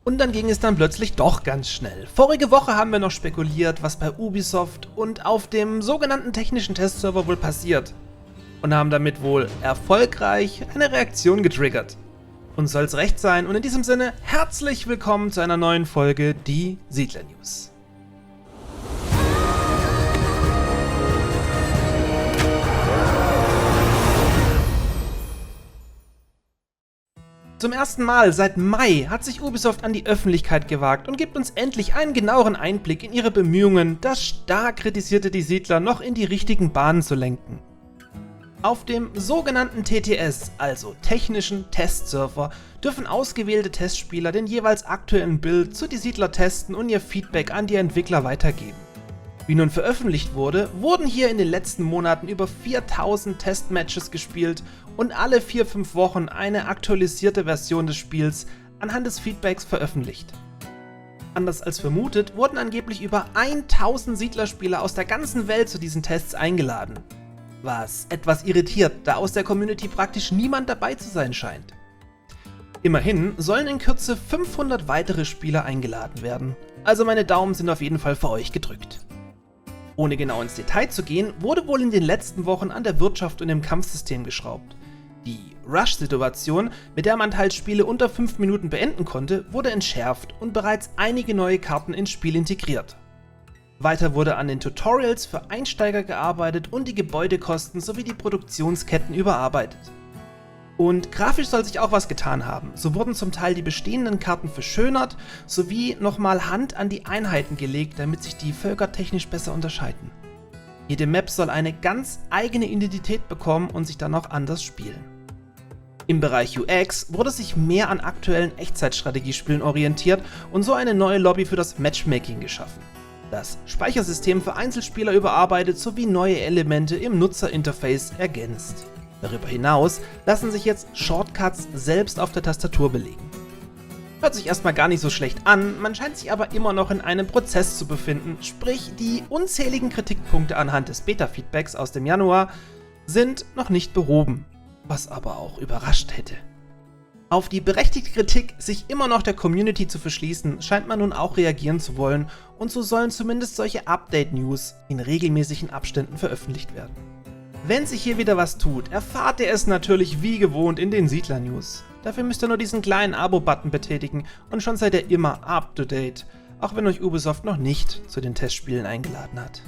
Und dann ging es dann plötzlich doch ganz schnell. Vorige Woche haben wir noch spekuliert, was bei Ubisoft und auf dem sogenannten technischen Testserver wohl passiert. Und haben damit wohl erfolgreich eine Reaktion getriggert. Uns soll's recht sein und in diesem Sinne herzlich willkommen zu einer neuen Folge Die Siedler News. Zum ersten Mal seit Mai hat sich Ubisoft an die Öffentlichkeit gewagt und gibt uns endlich einen genaueren Einblick in ihre Bemühungen, das stark kritisierte Die Siedler noch in die richtigen Bahnen zu lenken. Auf dem sogenannten TTS, also technischen Testserver, dürfen ausgewählte Testspieler den jeweils aktuellen Build zu Die Siedler testen und ihr Feedback an die Entwickler weitergeben. Wie nun veröffentlicht wurde, wurden hier in den letzten Monaten über 4000 Testmatches gespielt und alle 4-5 Wochen eine aktualisierte Version des Spiels anhand des Feedbacks veröffentlicht. Anders als vermutet, wurden angeblich über 1000 Siedlerspieler aus der ganzen Welt zu diesen Tests eingeladen. Was etwas irritiert, da aus der Community praktisch niemand dabei zu sein scheint. Immerhin sollen in Kürze 500 weitere Spieler eingeladen werden, also meine Daumen sind auf jeden Fall für euch gedrückt. Ohne genau ins Detail zu gehen, wurde wohl in den letzten Wochen an der Wirtschaft und dem Kampfsystem geschraubt. Die Rush-Situation, mit der man teils Spiele unter 5 Minuten beenden konnte, wurde entschärft und bereits einige neue Karten ins Spiel integriert. Weiter wurde an den Tutorials für Einsteiger gearbeitet und die Gebäudekosten sowie die Produktionsketten überarbeitet. Und grafisch soll sich auch was getan haben, so wurden zum Teil die bestehenden Karten verschönert, sowie nochmal Hand an die Einheiten gelegt, damit sich die Völker technisch besser unterscheiden. Jede Map soll eine ganz eigene Identität bekommen und sich dann auch anders spielen. Im Bereich UX wurde sich mehr an aktuellen Echtzeitstrategiespielen orientiert und so eine neue Lobby für das Matchmaking geschaffen. Das Speichersystem für Einzelspieler überarbeitet sowie neue Elemente im Nutzerinterface ergänzt. Darüber hinaus lassen sich jetzt Shortcuts selbst auf der Tastatur belegen. Hört sich erstmal gar nicht so schlecht an, man scheint sich aber immer noch in einem Prozess zu befinden, sprich die unzähligen Kritikpunkte anhand des Beta-Feedbacks aus dem Januar sind noch nicht behoben, was aber auch überrascht hätte. Auf die berechtigte Kritik, sich immer noch der Community zu verschließen, scheint man nun auch reagieren zu wollen und so sollen zumindest solche Update-News in regelmäßigen Abständen veröffentlicht werden. Wenn sich hier wieder was tut, erfahrt ihr es natürlich wie gewohnt in den Siedler-News. Dafür müsst ihr nur diesen kleinen Abo-Button betätigen und schon seid ihr immer up to date, auch wenn euch Ubisoft noch nicht zu den Testspielen eingeladen hat.